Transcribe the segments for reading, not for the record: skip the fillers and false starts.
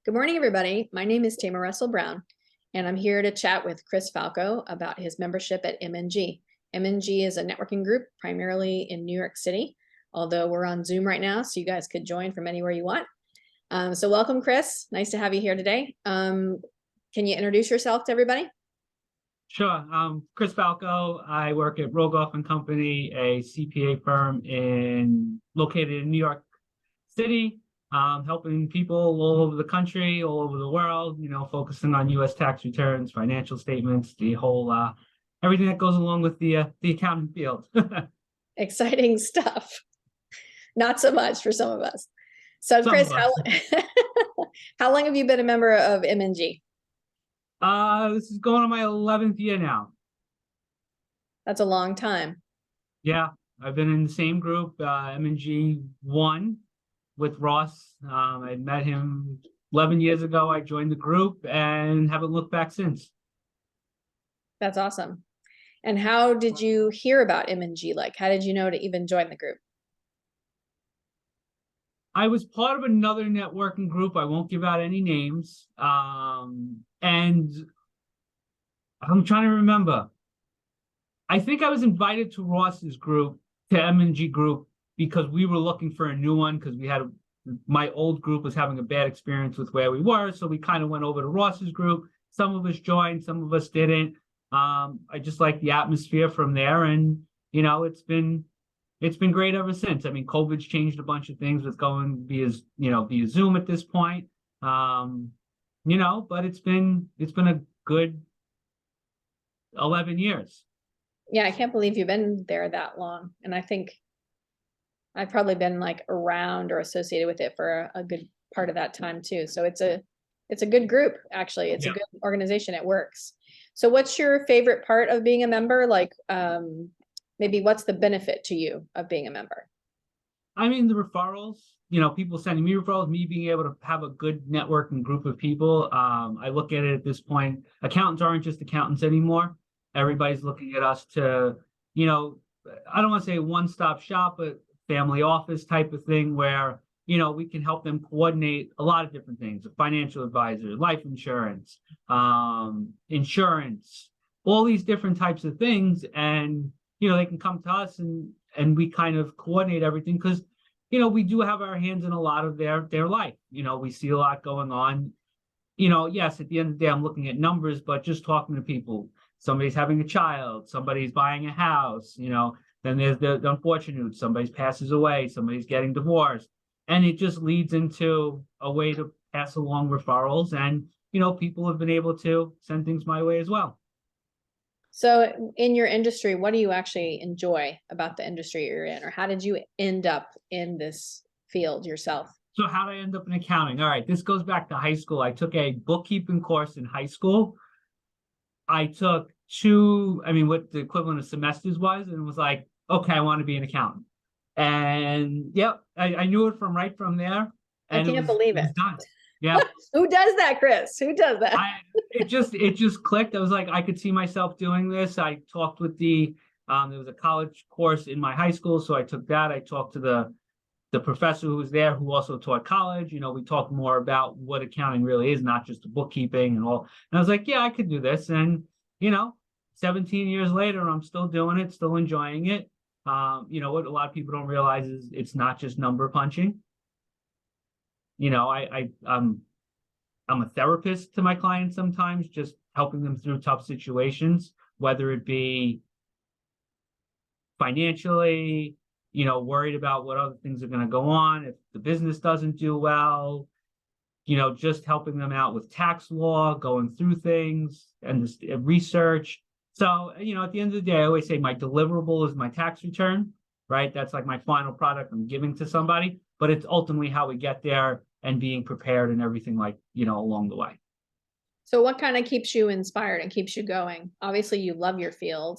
Good morning, everybody. My name is Tamara Russell Brown, and I'm here to chat with Chris Falco about his membership at MNG. MNG is a networking group primarily in New York City, although we're on Zoom right now, so you guys could join from anywhere you want. So welcome, Chris. Nice to have you here today. Can you introduce yourself to everybody? Sure. Chris Falco. I work at Rogoff and Company, a CPA firm located in New York City, helping people all over the country, all over the world, focusing on U.S. tax returns, financial statements, the whole, everything that goes along with the accounting field. Exciting stuff. Not so much for some of us. So Chris, how long have you been a member of MNG? This is going on my 11th year now. That's a long time. Yeah, I've been in the same group, MNG 1 with Ross. I met him 11 years ago. I joined the group and haven't looked back since. That's awesome. And how did you hear about MNG? Like, how did you know to even join the group? I was part of another networking group. I won't give out any names. And I'm trying to remember. I think I was invited to Ross's group, to MNG group, because we were looking for a new one because my old group was having a bad experience with where we were. So we kind of went over to Ross's group. Some of us joined, some of us didn't. I just like the atmosphere from there. And, it's been great ever since. I mean, COVID's changed a bunch of things with going via Zoom at this point. But it's been a good 11 years. Yeah, I can't believe you've been there that long. And I think I've probably been like around or associated with it for a good part of that time too. So it's a good group, actually. It's a good organization. It works. So what's your favorite part of being a member? Like, maybe what's the benefit to you of being a member? I mean, the referrals, people sending me referrals, me being able to have a good networking group of people. I look at it at this point, accountants aren't just accountants anymore. Everybody's looking at us to, I don't want to say one-stop shop, but family office type of thing where, we can help them coordinate a lot of different things, a financial advisor, life insurance, insurance, all these different types of things. And, they can come to us and we kind of coordinate everything because, we do have our hands in a lot of their life. We see a lot going on. Yes, at the end of the day, I'm looking at numbers, but just talking to people. Somebody's having a child, somebody's buying a house, then there's the unfortunate, somebody passes away, somebody's getting divorced. And it just leads into a way to pass along referrals. And, people have been able to send things my way as well. So in your industry, what do you actually enjoy about the industry you're in? Or how did you end up in this field yourself? So how did I end up in accounting? All right, this goes back to high school. I took a bookkeeping course in high school. I took what the equivalent of semesters was, and was like, okay, I want to be an accountant. And yep, I knew it right from there. And I can't believe it. It was done. Yeah. Who does that, Chris? Who does that? It just clicked. I was like, I could see myself doing this. I talked with there was a college course in my high school, so I took that. I talked to the professor who was there, who also taught college. We talked more about what accounting really is, not just the bookkeeping and all. And I was like, yeah, I could do this. And 17 years later, I'm still doing it, still enjoying it. What a lot of people don't realize is it's not just number punching. I'm a therapist to my clients sometimes, just helping them through tough situations, whether it be financially, worried about what other things are going to go on, if the business doesn't do well, just helping them out with tax law, going through things and research. So, at the end of the day, I always say my deliverable is my tax return, right? That's like my final product I'm giving to somebody, but it's ultimately how we get there and being prepared and everything along the way. So what kind of keeps you inspired and keeps you going? Obviously, you love your field.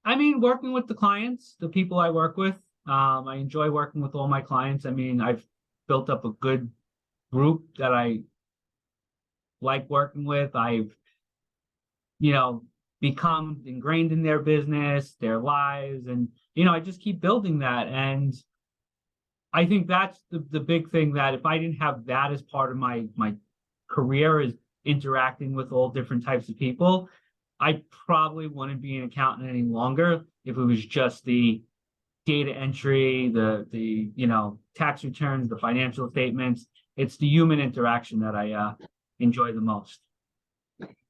I mean, working with the clients, the people I work with. I enjoy working with all my clients. I mean, I've built up a good group that I like working with. I've, become ingrained in their business, their lives, and, I just keep building that. And I think that's the big thing, that if I didn't have that as part of my career, is interacting with all different types of people, I probably wouldn't be an accountant any longer if it was just the data entry, the tax returns, the financial statements. It's the human interaction that I enjoy the most.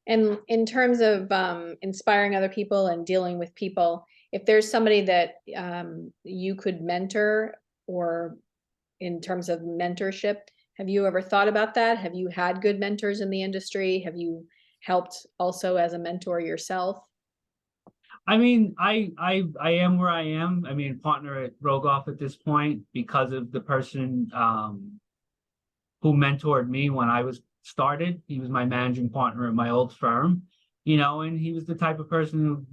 And in terms of inspiring other people and dealing with people, if there's somebody that you could mentor, or in terms of mentorship, have you ever thought about that? Have you had good mentors in the industry? Have you helped also as a mentor yourself? I mean, I am where I am. I mean, partner at Rogoff at this point because of the person who mentored me when I was started. He was my managing partner at my old firm, and he was the type of person who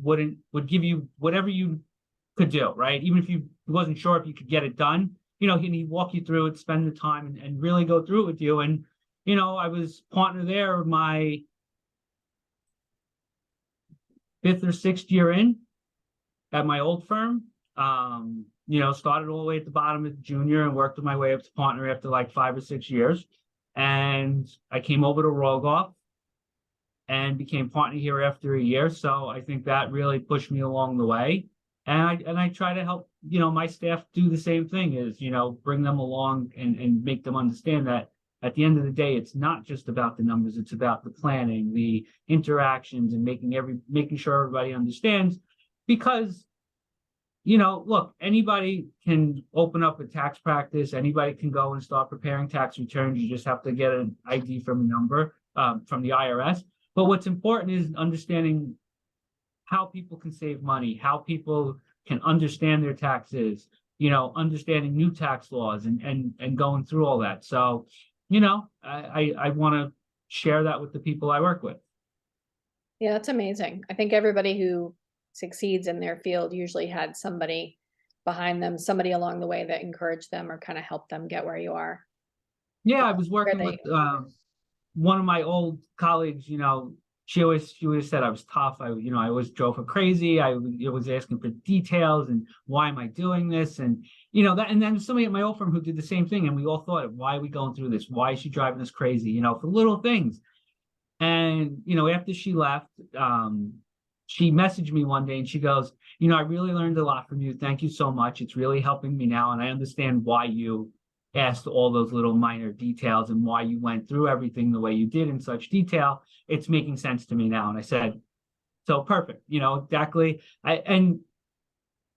would give you whatever you could do, right? Even if you wasn't sure if you could get it done, he'd walk you through it, spend the time and really go through it with you. And, I was partner there my 5th or 6th year in at my old firm. Started all the way at the bottom as junior and worked my way up to partner after like 5 or 6 years. And I came over to Rogoff and became partner here after a year. So I think that really pushed me along the way. And I try to help, my staff do the same thing, is, bring them along and make them understand that at the end of the day, it's not just about the numbers, it's about the planning, the interactions, and making sure everybody understands. Because, look, anybody can open up a tax practice, anybody can go and start preparing tax returns. You just have to get an ID from a number from the IRS. But what's important is understanding how people can save money, how people can understand their taxes, understanding new tax laws and going through all that. So, I want to share that with the people I work with. Yeah, that's amazing. I think everybody who succeeds in their field usually had somebody behind them, somebody along the way that encouraged them or kind of helped them get where you are. Yeah, I was working with one of my old colleagues. She always said I was tough. I always drove her crazy. I was asking for details and why am I doing this? And and then somebody at my old firm who did the same thing. And we all thought, why are we going through this? Why is she driving us crazy? For little things. And after she left, she messaged me one day and she goes, I really learned a lot from you. Thank you so much. It's really helping me now. And I understand why you asked all those little minor details and why you went through everything the way you did in such detail. It's making sense to me now. And I said, so perfect, exactly. And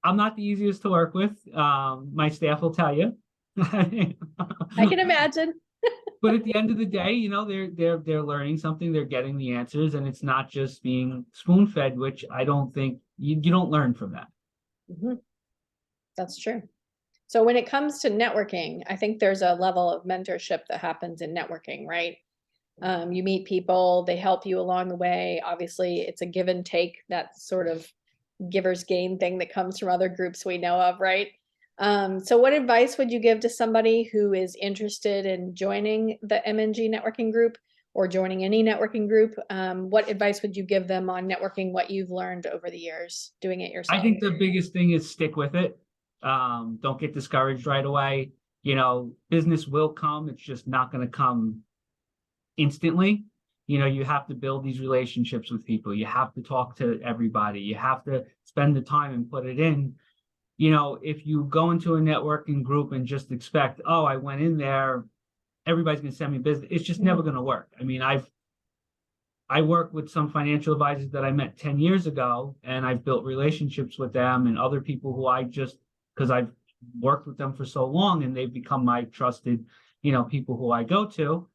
I'm not the easiest to work with. My staff will tell you. I can imagine. But at the end of the day, they're learning something, they're getting the answers, and it's not just being spoon-fed, which I don't think you don't learn from that. Mm-hmm. That's true. So when it comes to networking, I think there's a level of mentorship that happens in networking, right? You meet people, they help you along the way. Obviously, it's a give and take, that sort of giver's gain thing that comes from other groups we know of, right? So what advice would you give to somebody who is interested in joining the MNG networking group or joining any networking group? What advice would you give them on networking, what you've learned over the years doing it yourself? I think the biggest thing is stick with it. Don't get discouraged right away. Business will come. It's just not going to come instantly. You have to build these relationships with people. You have to talk to everybody. You have to spend the time and put it in. If you go into a networking group and just expect, oh, I went in there, everybody's going to send me business, it's just never going to work. I mean, I work with some financial advisors that I met 10 years ago, and I've built relationships with them and other people who because I've worked with them for so long and they've become my trusted, people who I go to.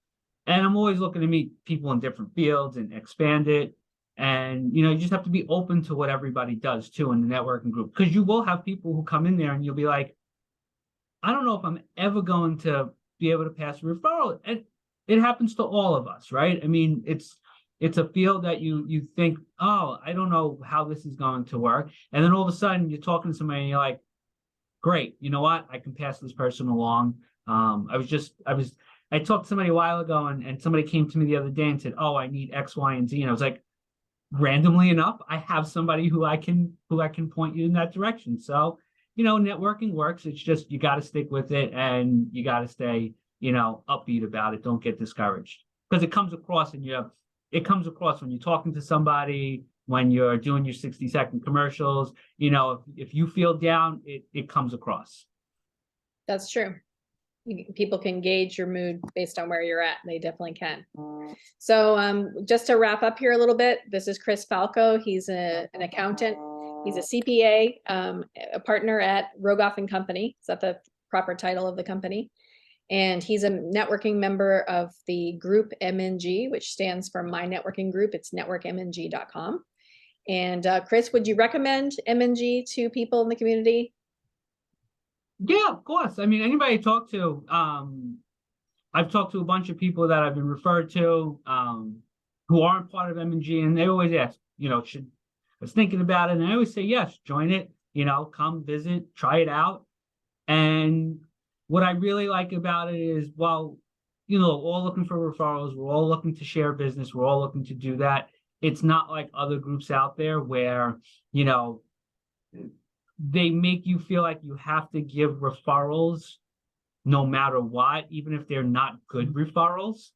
And I'm always looking to meet people in different fields and expand it. And, you just have to be open to what everybody does too in the networking group, because you will have people who come in there and you'll be like, I don't know if I'm ever going to be able to pass a referral. And it happens to all of us, right? I mean, it's a field that you think, oh, I don't know how this is going to work. And then all of a sudden you're talking to somebody and you're like, great, you know what? I can pass this person along. I talked to somebody a while ago and somebody came to me the other day and said, oh, I need X, Y, and Z. And I was like, randomly enough, I have somebody who I can point you in that direction. So, networking works. It's just, you got to stick with it and you got to stay, upbeat about it. Don't get discouraged, because it comes across when you're talking to somebody, when you're doing your 60-second commercials, if you feel down, it comes across. That's true. People can gauge your mood based on where you're at. They definitely can. So just to wrap up here a little bit, this is Chris Falco. He's an accountant. He's a CPA, a partner at Rogoff and Company. Is that the proper title of the company? And he's a networking member of the group MNG, which stands for My Networking Group. It's networkmng.com. And Chris, would you recommend MNG to people in the community? Yeah, of course. I mean, anybody I talk to, I've talked to a bunch of people that I've been referred to, who aren't part of MNG, and they always ask, I was thinking about it, and I always say, yes, join it, come visit, try it out. And what I really like about it is, well, all looking for referrals, we're all looking to share business, we're all looking to do that. It's not like other groups out there where, they make you feel like you have to give referrals no matter what, even if they're not good referrals,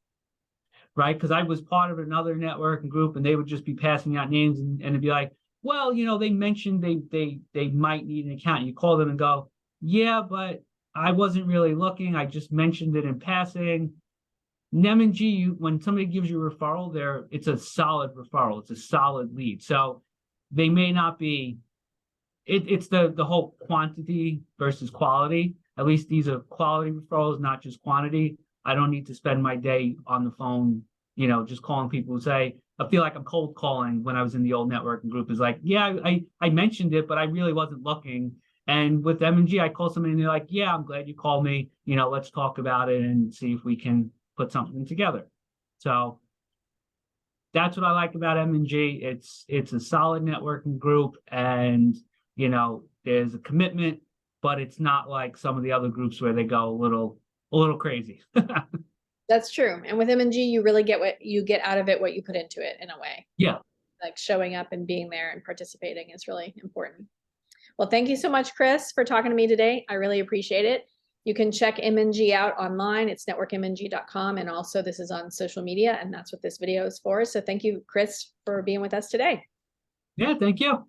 right? Because I was part of another networking group, and they would just be passing out names, and it'd be like, well, they mentioned they might need an account. You call them and go, yeah, but I wasn't really looking. I just mentioned it in passing. MNG, when somebody gives you a referral, it's a solid referral. It's a solid lead. So they may not be. It's the whole quantity versus quality. At least these are quality referrals, not just quantity. I don't need to spend my day on the phone, just calling people who say, I feel like I'm cold calling. When I was in the old networking group, is like, yeah, I mentioned it, but I really wasn't looking. And with MNG, I call somebody and they're like, yeah, I'm glad you called me. Let's talk about it and see if we can put something together. So that's what I like about MNG. It's a solid networking group, and there's a commitment, but it's not like some of the other groups where they go a little crazy. That's true. And with MNG, you really get what you get out of it, what you put into it, in a way. Yeah. Like showing up and being there and participating is really important. Well, thank you so much, Chris, for talking to me today. I really appreciate it. You can check MNG out online. It's networkmng.com. And also this is on social media, and that's what this video is for. So thank you, Chris, for being with us today. Yeah, thank you.